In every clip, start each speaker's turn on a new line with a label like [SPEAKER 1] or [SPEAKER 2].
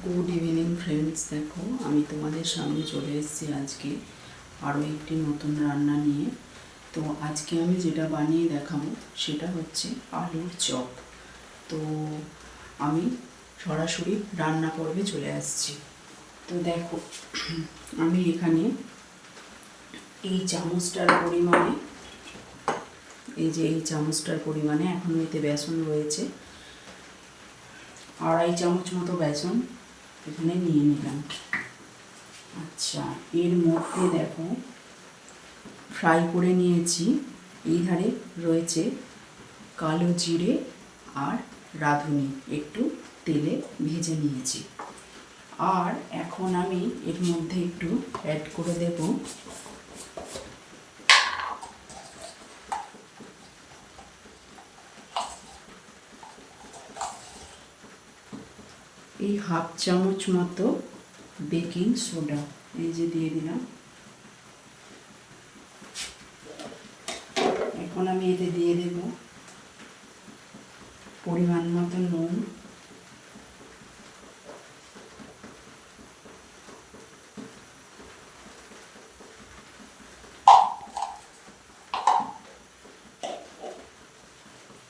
[SPEAKER 1] Good evening friends, দেখো আমি তোমাদের সামনে চলে এসেছি আজকে আরও একটি নতুন রান্না নিয়ে। তো আজকে আমি যেটা বানিয়ে দেখাবো সেটা হচ্ছে আলুর চপ। তো আমি সরাসরি রান্না পর্বে চলে আসছি। তো দেখো আমি এখানে এই চামচটার পরিমাণে, এই চামচটার পরিমাণে এখনও এতে বেসন রয়েছে, 2.5 চামচ মতো বেসন এখানে নিয়ে নিলাম। আচ্ছা, এর মধ্যে দেখো ফ্রাই করে নিয়েছি, এই ধারে রয়েছে কালো জিরে আর রাঁধুনি, একটু তেলে ভেজে নিয়েছি। আর এখন আমি এর মধ্যে একটু অ্যাড করে দেব এই 1/2 চামচ মতো বেকিং সোডা, এই যে দিয়ে দিলাম। এখন আমি এতে দিয়ে দেব পরিমাণ মতো নুন,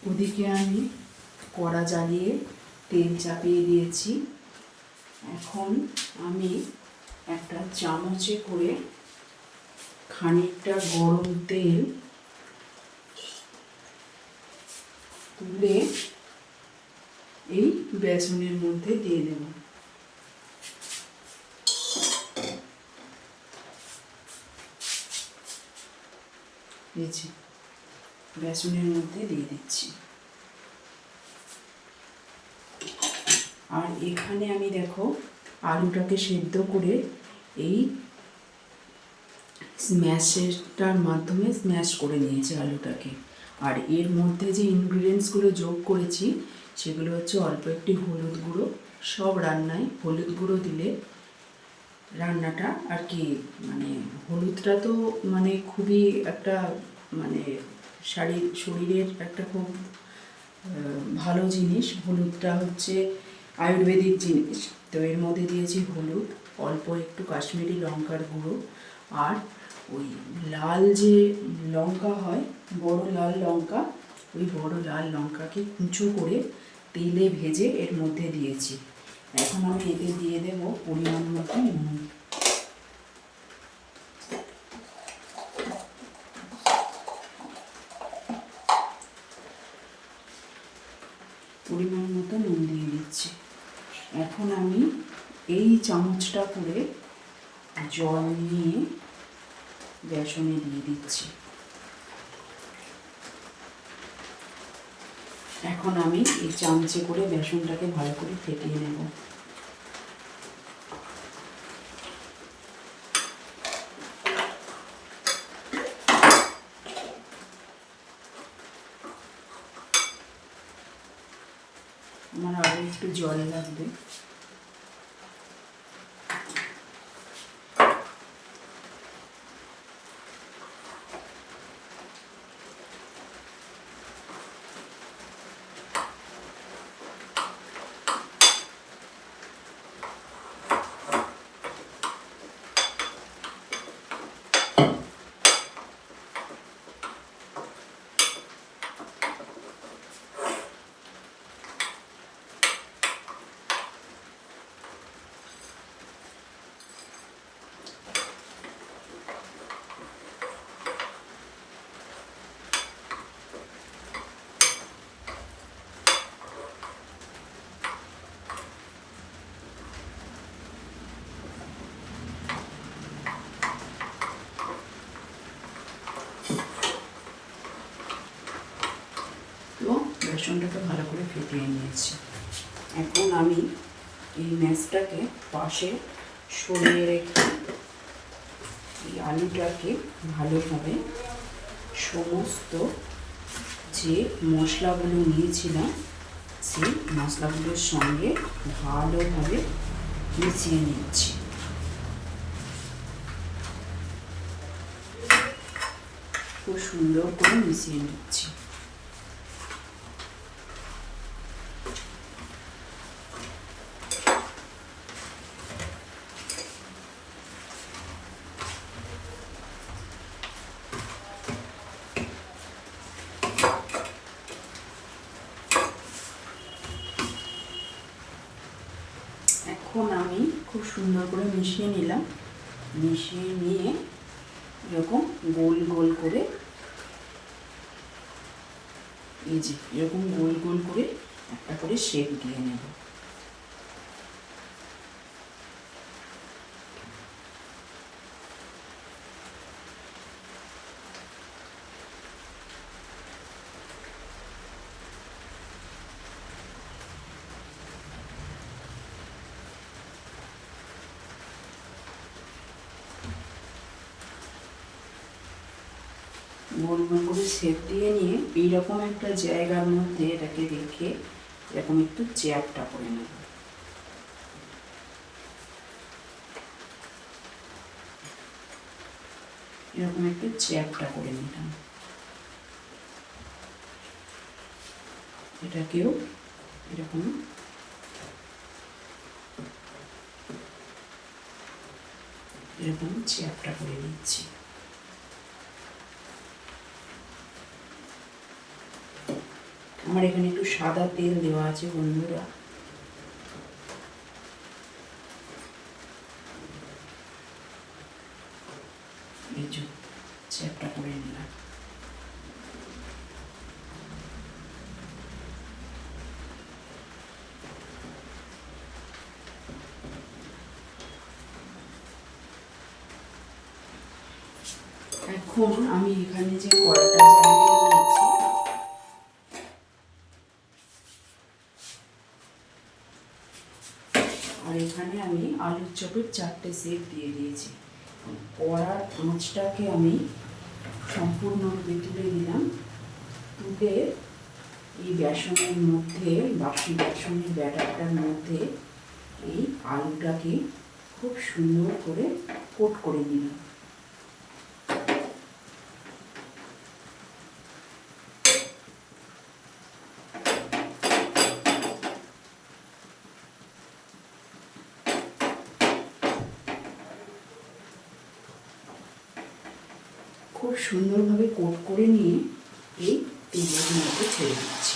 [SPEAKER 1] ওদিকে আমি কড়া জ্বালিয়ে তেল চাপিয়ে দিয়েছি। এখন আমি একটা চামচে করে খানিকটা গরম তেল তুলে এই বেসনের মধ্যে দিয়ে দেব। বেসনের মধ্যে দিয়ে দিচ্ছি। আর এখানে আমি দেখো আলুটাকে সেদ্ধ করে এই স্ম্যাশারটার মাধ্যমে স্ম্যাশ করে নিয়েছি আলুটাকে। আর এর মধ্যে যে ইনগ্রিডিয়েন্টসগুলো যোগ করেছি সেগুলো হচ্ছে অল্প একটি হলুদ গুঁড়ো। সব রান্নায় হলুদ গুঁড়ো দিলে রান্নাটা আর কি, মানে হলুদটা তো মানে খুবই একটা মানে শরীরের একটা খুব ভালো জিনিস। হলুদটা হচ্ছে আয়ুর্বেদিক জিনিস। তো এর মধ্যে দিয়েছি হলুদ, অল্প একটু কাশ্মীরি লঙ্কার গুঁড়ো, আর ওই লাল যে লঙ্কা হয়, বড় লাল লঙ্কা, ওই বড় লাল লঙ্কাকে কুচো করে তেলে ভেজে এর মধ্যে দিয়েছি। এখন আমি এতে দিয়ে দেবো পরিমাণ মতো নুন। পরিমাণ মতো নুন দিয়ে দিচ্ছি। এখন আমি এই চামচটা করে জল নিয়ে বেসনে দিয়ে দিচ্ছি। এখন আমি এই চামচে করে বেসনটাকে ভালো করে ফেটিয়ে নেব। আমার আরও একটু জল লাগবে। তো বেসনটাকে ভালো করে ফেটিয়ে নিয়েছি। এখন আমি এই ম্যাশটাকে পাশে সরিয়ে রেখে এই আলুটাকে ভালোভাবে সমস্ত যে মশলাগুলো নিয়েছিলাম সেই মশলাগুলোর সঙ্গে ভালোভাবে মিশিয়ে নিচ্ছি। খুব সুন্দর করে মিশিয়ে নিচ্ছি। এখন আমি খুব সুন্দর করে মিশিয়ে নিলাম। মিশিয়ে নিয়ে এরকম গোল গোল করে, এই যে এরকম গোল গোল করে একটা করে শেপ দিয়ে নেব। গোল গোল করে শেপ দিয়ে নিয়ে এইরকম একটা জায়গার মধ্যে এটাকে রেখে এরকম একটু চ্যাপটা করে নেব। এরকম একটু চ্যাপটা করে নিলাম। এটাকেও এরকম এরকম চ্যাপটা করে নিচ্ছি। আমার এখানে একটু সাদা তেল দেওয়া আছে বন্ধুরা। এই যে চ্যাপটা করে নিলাম। এখন আমি এখানে যে কড়াটা জ্বালিয়ে নিয়েছি, আর এখানে আমি আলুর চপের 4টে শেপ দিয়ে দিয়েছি। কড়ার আঁচটাকে আমি সম্পূর্ণরূপে তুলে দিলাম। তুলে এই বেসনের মধ্যে, বাকি বেসনের ব্যাটারটার মধ্যে এই আলুটাকে খুব সুন্দর করে কোট করে নিলাম। খুব সুন্দরভাবে কোট করে নিয়ে এই তেলের মধ্যে ছেড়ে দিচ্ছি।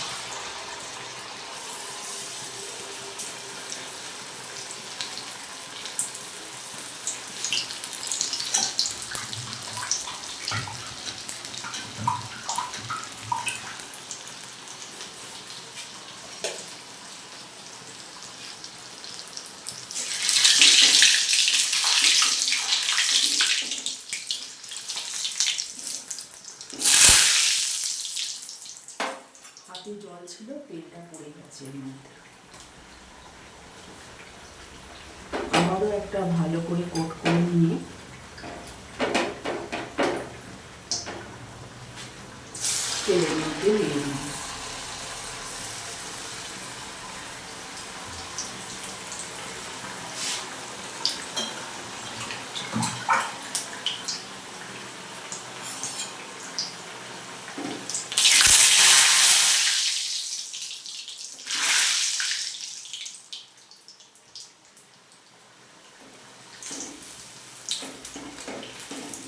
[SPEAKER 1] হাতে জল ছিল, তেলটা পড়ে গেছে এর মধ্যে। আবারও একটা ভালো করে কোট করে নিয়ে তেলের মধ্যে দিয়ে দিই।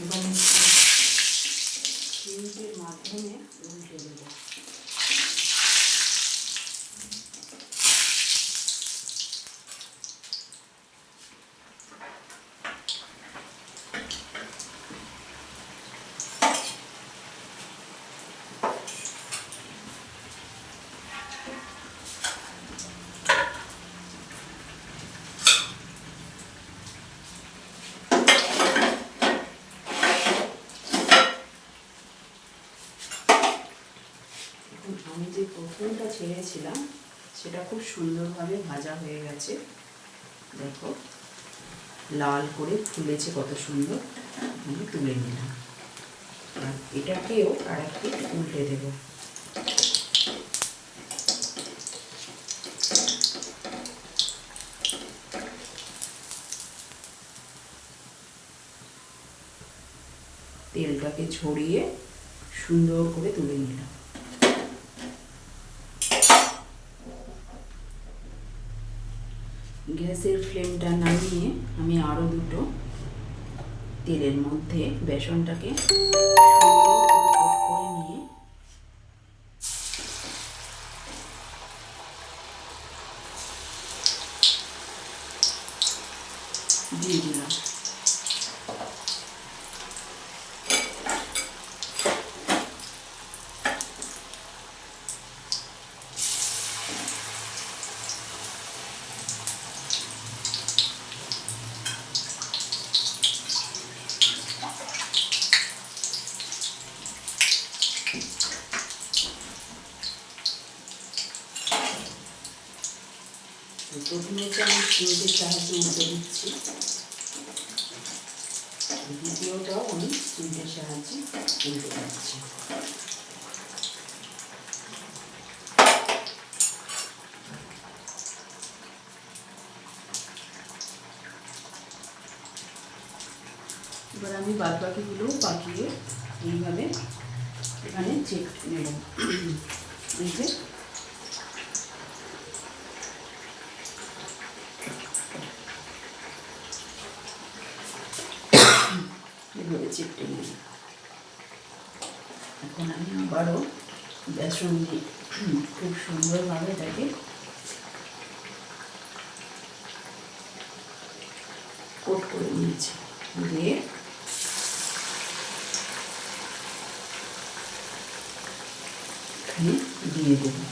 [SPEAKER 1] এবং চিমটির মাধ্যমে উল্টে দেবো। আমি যে প্রথমটা ছেড়েছিলাম সেটা খুব সুন্দরভাবে ভাজা হয়ে গেছে। দেখো লাল করে ফুলেছে কত সুন্দর। আমি তুলে নিলাম। আর এটাকেও আর একটু উল্টে দেব। তেলটাকে ছড়িয়ে সুন্দর করে তুলে নিলাম। গ্যাসের ফ্লেমটা নামিয়ে আমি আরও দুটো তেলের মধ্যে বেসনটাকে করে নিয়ে দিয়ে দিলাম। প্রথমে আমি চিমটের সাহায্যে উল্টে দিচ্ছি, দ্বিতীয়টাও আমি চিমটের সাহায্যে উল্টে দিচ্ছি। এবার আমি বাদ বাকিগুলো পাকিয়ে এইভাবে এখানে চেক নেব। এই যে এভাবে চেপটে নিই। এখন আমি আবারও বেসন দিয়ে খুব সুন্দরভাবে এটাকে কোট করে নিয়েছি, দিয়ে দিয়ে দেবো।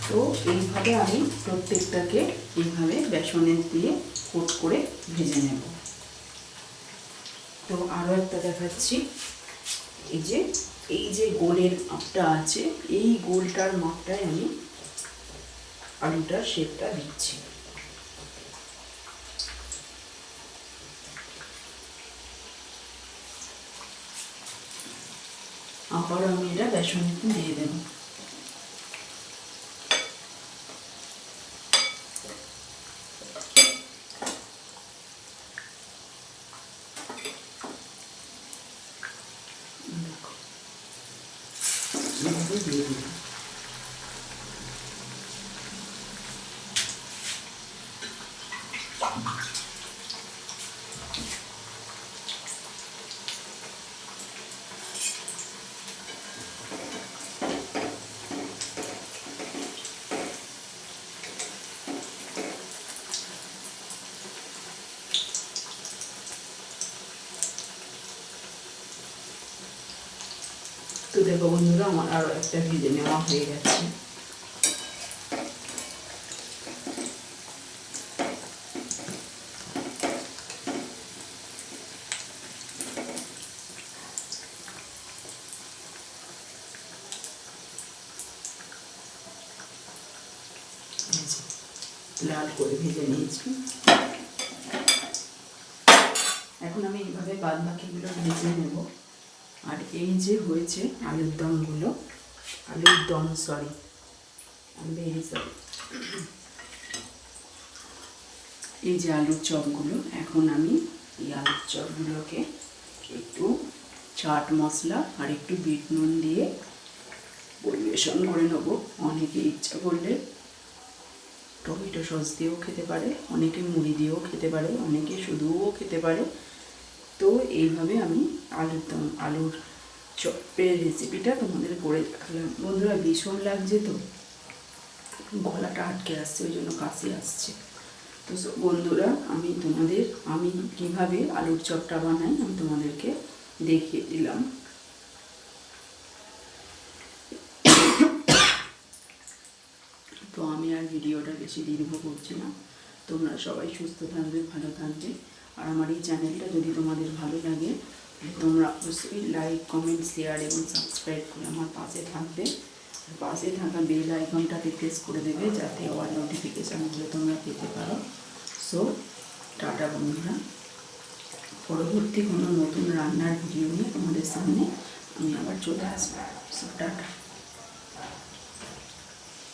[SPEAKER 1] তো এইভাবে আমি প্রত্যেকটাকে এইভাবে বেসনের দিয়ে কোট করে ভেজে নেব। তো আরও একটা দেখাচ্ছি। এই যে গোলের মাপটা আছে, এই গোলটার মাপটায় আমি আলুটার শেপটা দিচ্ছি। আবার আমি এটা বেসনে দিয়ে দেব। দিয়ে দিলাম। তো দেখো বন্ধুরা, আমার আরও একটা ভেজে নেওয়া হয়ে গেছে। লাল করে ভেজে নিয়েছি। এখন আমি এইভাবে বাদ বাকিগুলো ভেজে নেব। আর এই যে হয়েছে আলুর দমগুলো, এই যে আলুর চপগুলো, এখন আমি এই আলুর চপগুলোকে একটু চাট মশলা আর একটু বিট নুন দিয়ে পরিবেশন করে নেব। অনেকে ইচ্ছা করলে টমেটো সস দিয়েও খেতে পারে, অনেকে মুড়ি দিয়েও খেতে পারে, অনেকে শুধুও খেতে পারে। তো এইভাবে আমি আলুর চপের রেসিপিটা তোমাদের করে দেখালাম। বন্ধুরা, ভীষণ লাগছে, তো গলাটা আটকে আসছে, ওই জন্য কাশি আসছে। তো বন্ধুরা, আমি কীভাবে আলুর চপটা বানাই আমি তোমাদেরকে দেখিয়ে দিলাম। তো আমি আর ভিডিওটা বেশি দীর্ঘ করছি না। তোমরা সবাই সুস্থ থাকবে, ভালো থাকবে। আর আমার এই চ্যানেলটা যদি তোমাদের ভালো লাগে, তোমরা অবশ্যই লাইক, কমেন্ট, শেয়ার এবং সাবস্ক্রাইব করে আমার পাশে থাকবে। পাশে থাকা বেল আইকনটাকে প্রেস করে দেবে, যাতে আমার নোটিফিকেশানগুলো তোমরা পেতে পারো। সো টাটা বন্ধুরা, পরবর্তী কোনো নতুন রান্নার ভিডিও নিয়ে তোমাদের সামনে আমি আবার চলে আসবো। So tata.